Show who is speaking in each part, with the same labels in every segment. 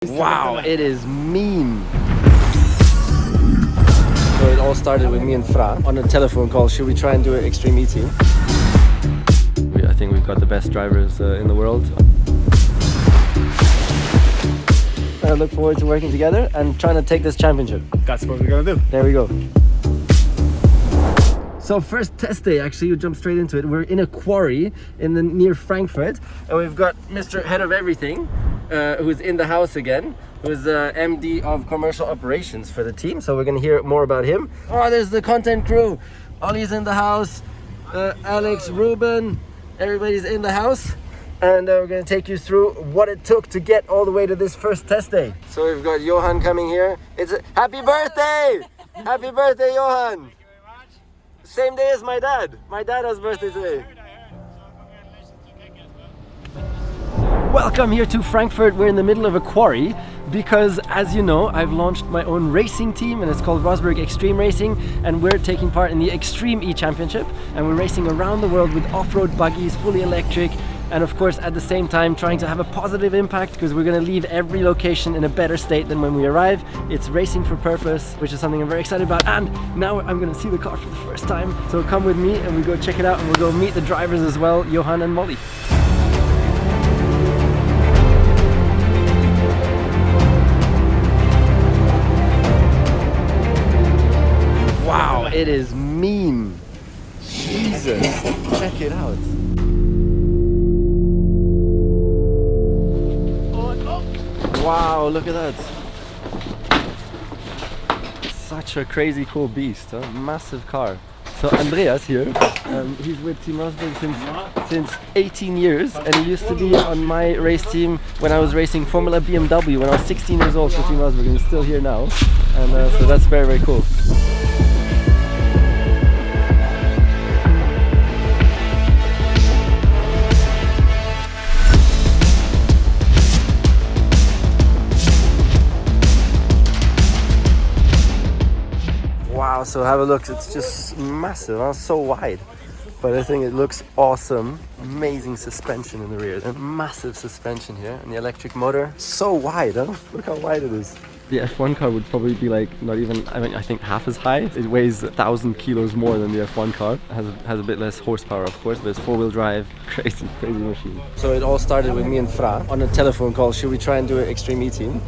Speaker 1: Wow, it is mean. So it all started with me and Fra on a telephone call. Should we try and do an Xtreme E-team? I think we've got the best drivers in the world. I look forward to working together and trying to take this championship.
Speaker 2: That's what we're gonna do.
Speaker 1: There we go. So first test day, actually, you jump straight into it. We're in a quarry near Frankfurt, and we've got Mr. Head of Everything, who's in the house again, who's MD of Commercial Operations for the team. So we're gonna hear more about him. Oh, there's the content crew. Ollie's in the house, Alex, Ruben, everybody's in the house. And we're gonna take you through what it took to get all the way to this first test day. So we've got Johan coming here. It's a happy birthday! Happy birthday, Johan! Same day as my dad. My dad has birthday today. Welcome here to Frankfurt. We're in the middle of a quarry because, as you know, I've launched my own racing team and it's called Rosberg Xtreme Racing, and we're taking part in the Xtreme E Championship, and we're racing around the world with off-road buggies, fully electric, and of course at the same time trying to have a positive impact, because we're going to leave every location in a better state than when we arrive. It's racing for purpose, which is something I'm very excited about, and now I'm going to see the car for the first time. So come with me and we go check it out, and we'll go meet the drivers as well, Johan and Molly. Wow, it is mean. Jesus, check it out. Wow, look at that. Such a crazy cool beast, huh? Massive car. So Andreas here, he's with Team Rosberg since 18 years, and he used to be on my race team when I was racing Formula BMW when I was 16 years old for Team Rosberg, and he's still here now. And so that's very, very cool. Wow, so have a look, it's just massive, huh? So wide, but I think it looks awesome. Amazing suspension in the rear, and massive suspension here, and the electric motor, so wide, huh? Look how wide it is. The F1 car would probably be like not even, I think half as high. It weighs 1,000 kilos more than the F1 car. It has a bit less horsepower, of course, but it's four-wheel drive. Crazy machine. So it all started with me and Fra on a telephone call. Should we try and do an Xtreme E-team?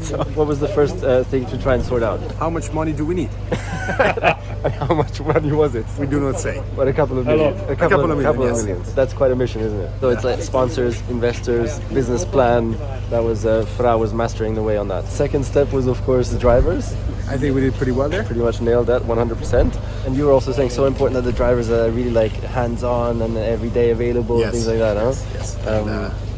Speaker 1: So what was the first thing to try and sort out?
Speaker 2: How much money do we need?
Speaker 1: How much money was it?
Speaker 2: We do not say.
Speaker 1: But a couple of millions.
Speaker 2: A couple of
Speaker 1: millions. That's quite a mission, isn't it? So it's like sponsors, investors, business plan. That was Fra was mastering the way on that. Second step was, of course, the drivers.
Speaker 2: I think we did pretty well there.
Speaker 1: Pretty much nailed that, 100%. And you were also saying so important that the drivers are really like hands-on and every day available, and things like that, huh?
Speaker 2: Yes.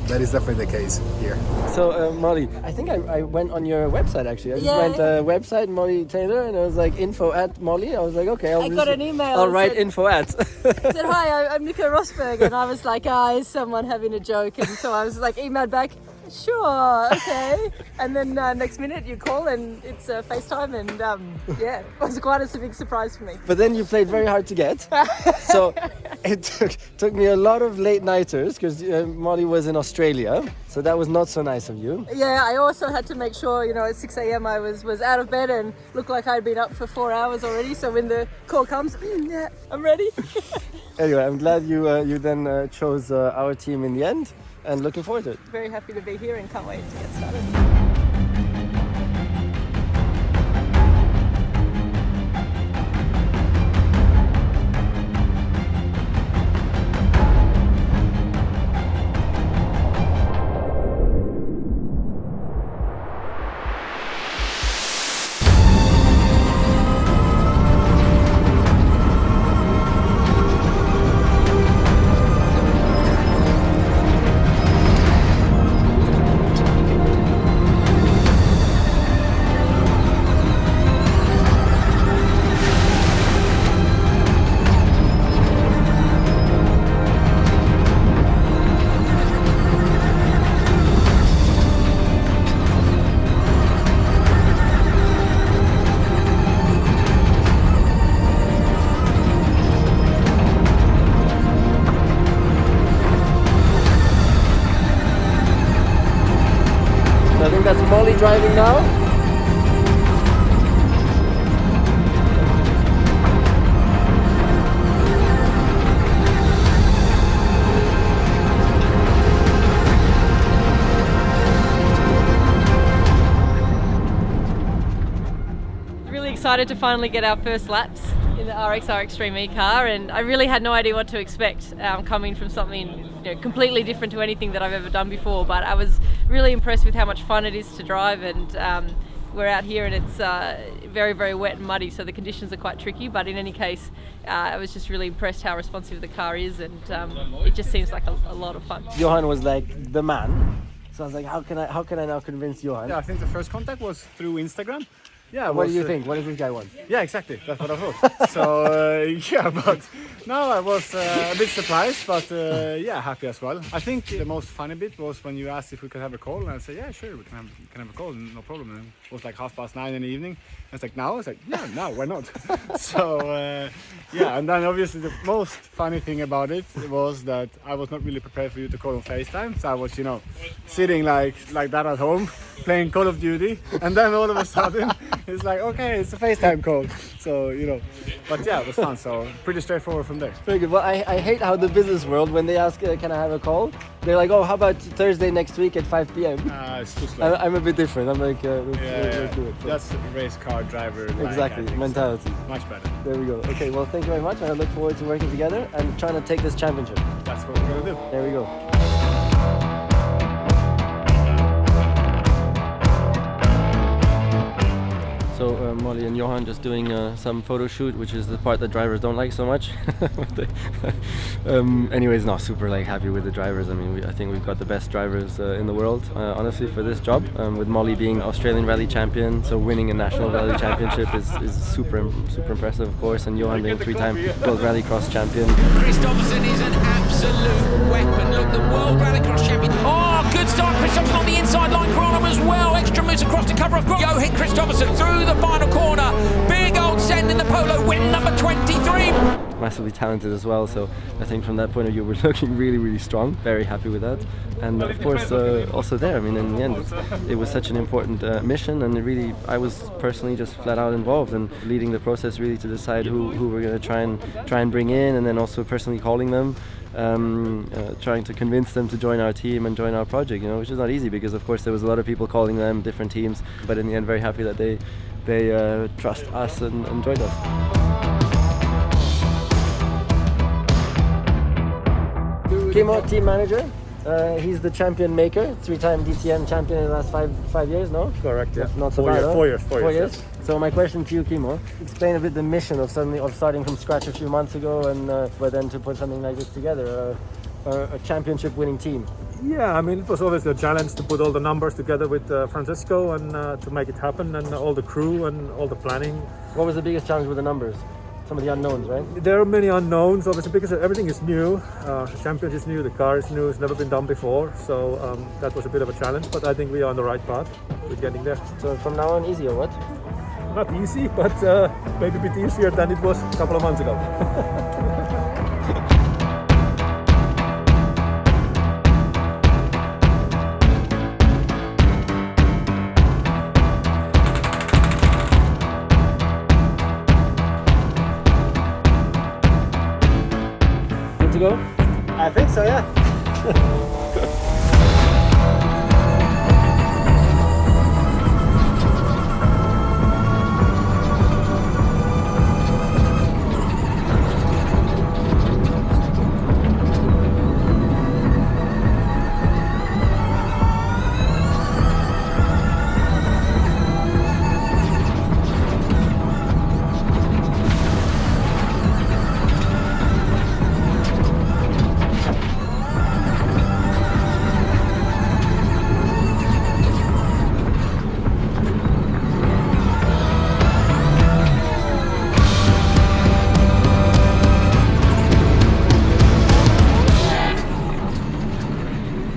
Speaker 2: That is definitely the case here.
Speaker 1: So Molly, I think I went on your website actually. I just went website Molly Taylor, and it was like info@Molly. I was like, okay,
Speaker 3: I got an email.
Speaker 1: I'll write info@.
Speaker 3: Said hi, I'm Nico Rosberg, and I was like, is someone having a joke? And so I was like, emailed back, sure, okay. And then next minute you call and it's FaceTime, and it was quite a big surprise for me.
Speaker 1: But then you played very hard to get. So it took me a lot of late nighters, because Molly was in Australia, so that was not so nice of you.
Speaker 3: Yeah, I also had to make sure, at 6 a.m. I was out of bed and looked like I'd been up for 4 hours already. So when the call comes, yeah, I'm ready.
Speaker 1: Anyway, I'm glad you then chose our team in the end, and looking forward to it.
Speaker 3: Very happy to be here and can't wait to get started.
Speaker 1: That's Molly driving now.
Speaker 3: Really excited to finally get our first laps in the RXR Xtreme E car, and I really had no idea what to expect coming from something completely different to anything that I've ever done before, but I was really impressed with how much fun it is to drive, and we're out here and it's very, very wet and muddy, so the conditions are quite tricky, but in any case I was just really impressed how responsive the car is, and it just seems like a lot of fun.
Speaker 1: Johan was like the man, so I was like, how can I now convince Johan?
Speaker 2: Yeah, I think the first contact was through Instagram. Yeah.
Speaker 1: What do you think? What does this guy want?
Speaker 2: Yeah, exactly. That's what I thought. So yeah, but no, I was a bit surprised, but yeah, happy as well. I think the most funny bit was when you asked if we could have a call, and I said, yeah, sure, we can have a call, no problem. And it was like 9:30 in the evening. I was like, now? I was like, yeah, now, why not? So yeah, and then obviously the most funny thing about it was that I was not really prepared for you to call on FaceTime, so I was, sitting like that at home, playing Call of Duty, and then all of a sudden it's like, okay, it's a FaceTime call. So, but yeah, it was fun. So pretty straightforward from there.
Speaker 1: Very good. Well, I hate how the business world, when they ask, can I have a call? They're like, oh, how about Thursday next week at 5 p.m.?
Speaker 2: It's too slow.
Speaker 1: I'm a bit different. I'm like, let's do it. So.
Speaker 2: That's race car driver.
Speaker 1: Exactly, mentality.
Speaker 2: So. Much better.
Speaker 1: There we go. Okay, well, thank you very much. I look forward to working together and trying to take this championship.
Speaker 2: That's what we're going to do.
Speaker 1: There we go. So Molly and Johan just doing some photo shoot, which is the part that drivers don't like so much. Anyways, not super happy with the drivers. I mean, I think we've got the best drivers in the world, honestly, for this job. With Molly being Australian Rally champion, so winning a national rally championship is super impressive, of course. And Johan being 3-time World Rallycross champion.
Speaker 4: Kristoffersson is an absolute weapon. Look, the World Rallycross champion. Oh, good start. Kristoffersson on the inside line. Granum as well. Extra moves across to cover off Johan Kristoffersson through the final corner. Big old send in the polo, win number 23.
Speaker 1: Massively talented as well, so I think from that point of view we're looking really strong. Very happy with that, and of course also there, I mean, in the end it was such an important mission, and I was personally just flat out involved and leading the process really to decide who we're going to try and bring in, and then also personally calling them, trying to convince them to join our team and join our project, which is not easy, because of course there was a lot of people calling them, different teams, but in the end very happy that they trust us and joined us. Kimo, team manager. He's the champion maker, 3-time DTM champion in the last five years, no?
Speaker 2: Correct, yeah.
Speaker 1: Not so bad,
Speaker 2: 4 years.
Speaker 1: 4 years. So my question to you, Kimo, explain a bit the mission of starting from scratch a few months ago, and but then to put something like this together, a championship winning team.
Speaker 5: Yeah, I mean, it was always a challenge to put all the numbers together with Francesco and to make it happen, and all the crew and all the planning.
Speaker 1: What was the biggest challenge with the numbers? Some of the unknowns, right?
Speaker 5: There are many unknowns, obviously, because everything is new. The championship is new, the car is new, it's never been done before. So that was a bit of a challenge, but I think we are on the right path with getting there.
Speaker 1: So from now on, easy or what?
Speaker 5: Not easy, but maybe a bit easier than it was a couple of months ago.
Speaker 1: Go?
Speaker 5: I think so, yeah.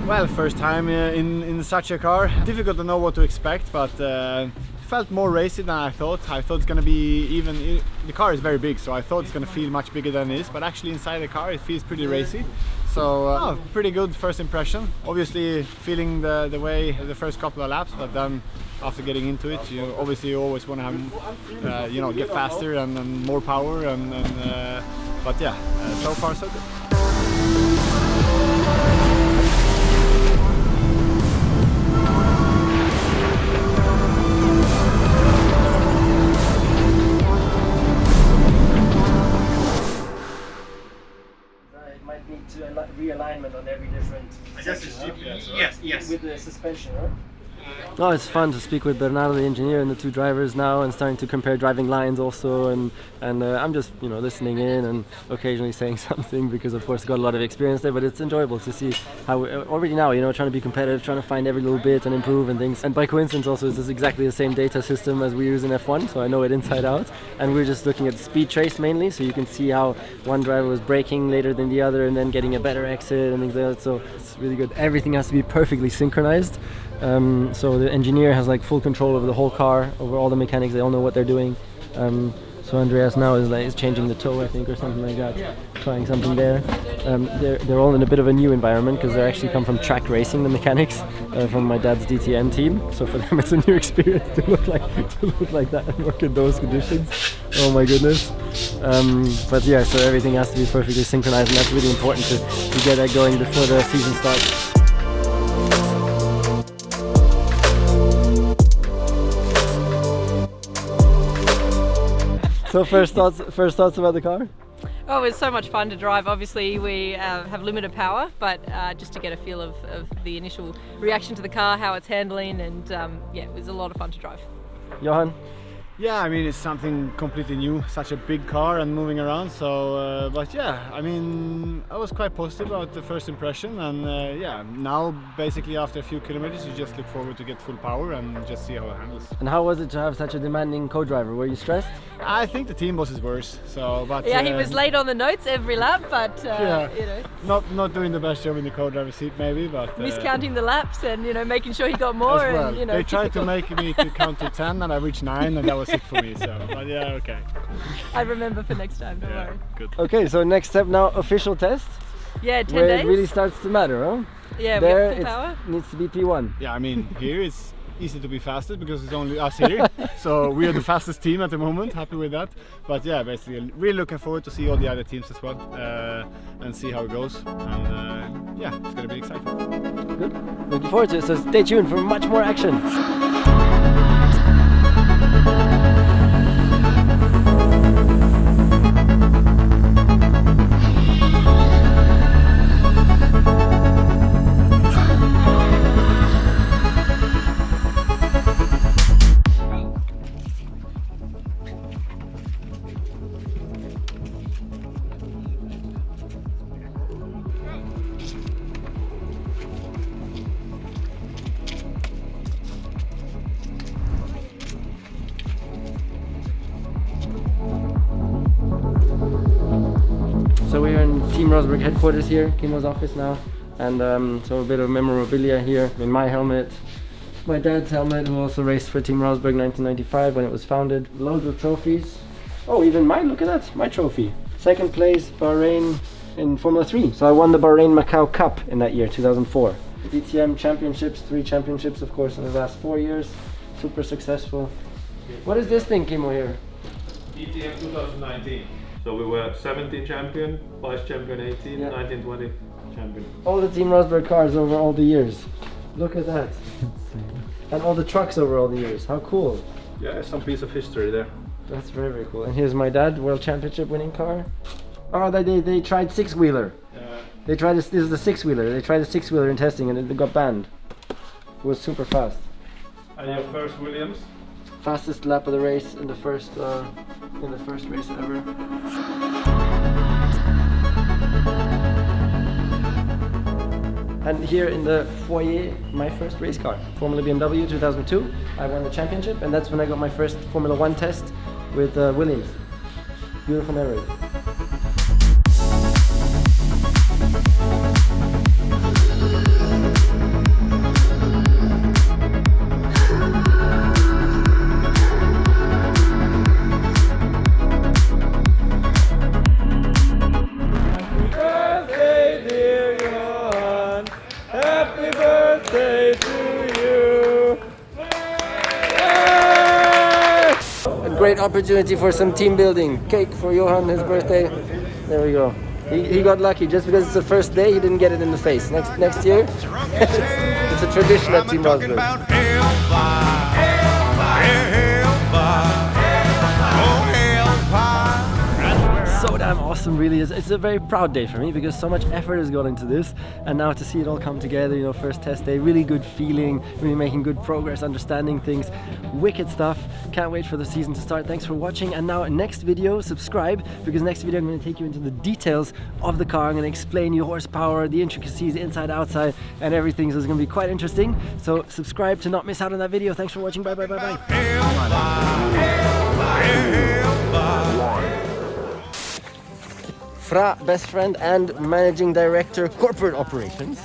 Speaker 2: Well, first time in such a car. Difficult to know what to expect, but felt more racy than I thought. I thought it's gonna be the car is very big, so I thought it's gonna feel much bigger than it is, but actually inside the car it feels pretty racy. So pretty good first impression. Obviously feeling the way the first couple of laps, but then after getting into it, you obviously always want to have, get faster and more power. But yeah, so far so good.
Speaker 1: Might need to realignment on every different section,
Speaker 2: Yes.
Speaker 1: with the suspension, right? Oh, it's fun to speak with Bernardo, the engineer, and the two drivers now, and starting to compare driving lines also, and I'm just listening in and occasionally saying something because of course I got a lot of experience there, but it's enjoyable to see how already now trying to be competitive, trying to find every little bit and improve and things. And by coincidence also this is exactly the same data system as we use in F1, so I know it inside out. And we're just looking at the speed trace mainly, so you can see how one driver was braking later than the other and then getting a better exit and things like that. So it's really good. Everything has to be perfectly synchronized. So the engineer has like full control over the whole car, over all the mechanics. They all know what they're doing. So Andreas now is changing the toe, I think, or something like that, trying something there. They're all in a bit of a new environment because they actually come from track racing, the mechanics, from my dad's DTM team. So for them it's a new experience to look like that and work in those conditions. Oh my goodness. But yeah, so everything has to be perfectly synchronized, and that's really important to get that going before the season starts. So first thoughts about the car?
Speaker 3: Oh, it was so much fun to drive. Obviously we have limited power, but just to get a feel of the initial reaction to the car, how it's handling, and yeah, it was a lot of fun to drive.
Speaker 1: Johan?
Speaker 2: Yeah, I mean, it's something completely new, such a big car and moving around. So, but yeah, I mean, I was quite positive about the first impression, and yeah, now basically after a few kilometers, you just look forward to get full power and just see how it handles.
Speaker 1: And how was it to have such a demanding co-driver? Were you stressed?
Speaker 2: I think the team boss is worse. So, but
Speaker 3: yeah, he was late on the notes every lap, but
Speaker 2: yeah, not doing the best job in the co-driver seat maybe, but
Speaker 3: miscounting the laps and making sure he got more.
Speaker 2: Well.
Speaker 3: And
Speaker 2: they tried to make me to count to 10, and I reached 9, and that was it for me. So, but yeah, okay.
Speaker 3: I remember for next time. Don't worry.
Speaker 2: Good.
Speaker 1: Okay, so next step now, official test.
Speaker 3: Yeah, 10
Speaker 1: where
Speaker 3: days.
Speaker 1: it really starts to matter, huh?
Speaker 3: Yeah,
Speaker 1: there
Speaker 3: we have full power.
Speaker 1: It needs to be P1.
Speaker 2: Yeah, I mean, here it's easy to be fastest because it's only us here. So we are the fastest team at the moment, happy with that. But yeah, basically really looking forward to see all the other teams as well and see how it goes. And yeah, it's going to be exciting.
Speaker 1: Good. Looking forward to it, so stay tuned for much more action. So we're in Team Rosberg headquarters here, Kimo's office now, and so a bit of memorabilia here. In my helmet, my dad's helmet, who also raced for Team Rosberg 1995 when it was founded. Loads of trophies. Oh, even mine, look at that, my trophy. Second place, Bahrain in Formula 3. So I won the Bahrain Macau Cup in that year, 2004. DTM championships, 3 championships of course in the last 4 years. Super successful. What is this thing, Kimo, here?
Speaker 6: DTM 2019. So we were 17 champion, vice champion 18,
Speaker 1: Yeah.
Speaker 6: 19, 20 champion.
Speaker 1: All the Team Rosberg cars over all the years. Look at that. And all the trucks over all the years. How cool.
Speaker 6: Yeah, some piece of history there.
Speaker 1: That's very, very cool. And here's my dad, World Championship winning car. Oh, they tried 6-wheeler. They tried this is the 6-wheeler. They tried a 6-wheeler in testing and it got banned. It was super fast.
Speaker 6: And your first Williams?
Speaker 1: Fastest lap of the race in the first race ever. And here in the foyer, my first race car, Formula BMW 2002. I won the championship, and that's when I got my first Formula 1 test with Williams. Beautiful memory. Birthday, dear great opportunity for some team building. Cake for Johan, his birthday. There we go. He got lucky just because it's the first day. He didn't get it in the face. Next year, it's a tradition at Team Rosberg. So damn awesome, really is. It's a very proud day for me because so much effort has gone into this, and now to see it all come together, you know, first test day, really good feeling, really making good progress, understanding things, wicked stuff. Can't wait for the season to start. Thanks for watching, and now next video, subscribe, because next video I'm going to take you into the details of the car. I'm going to explain your horsepower, the intricacies, inside, outside, and everything, so it's going to be quite interesting. So subscribe to not miss out on that video. Thanks for watching. Bye bye bye bye. Fra, best friend and managing director, corporate operations,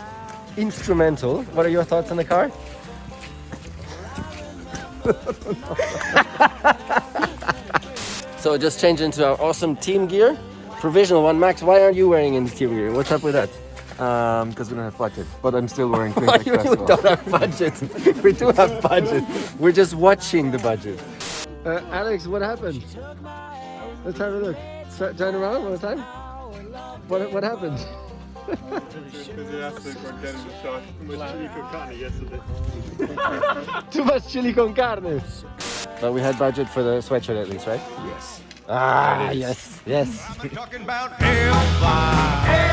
Speaker 1: instrumental. What are your thoughts on the car? So just changed into our awesome team gear, provisional one. Max, why aren't you wearing any team gear? What's up with that?
Speaker 7: Because we don't have budget, but I'm still wearing things
Speaker 1: Oh,
Speaker 7: like
Speaker 1: you
Speaker 7: that.
Speaker 1: don't have budget. We do have budget. We're just watching the budget. Alex, what happened? Let's have a look. Turn around one more time. What happened? Too much chili con carne. But we had budget for the sweatshirt at least, right?
Speaker 7: Yes.
Speaker 1: Ah, yes, yes.
Speaker 8: Talking about hell.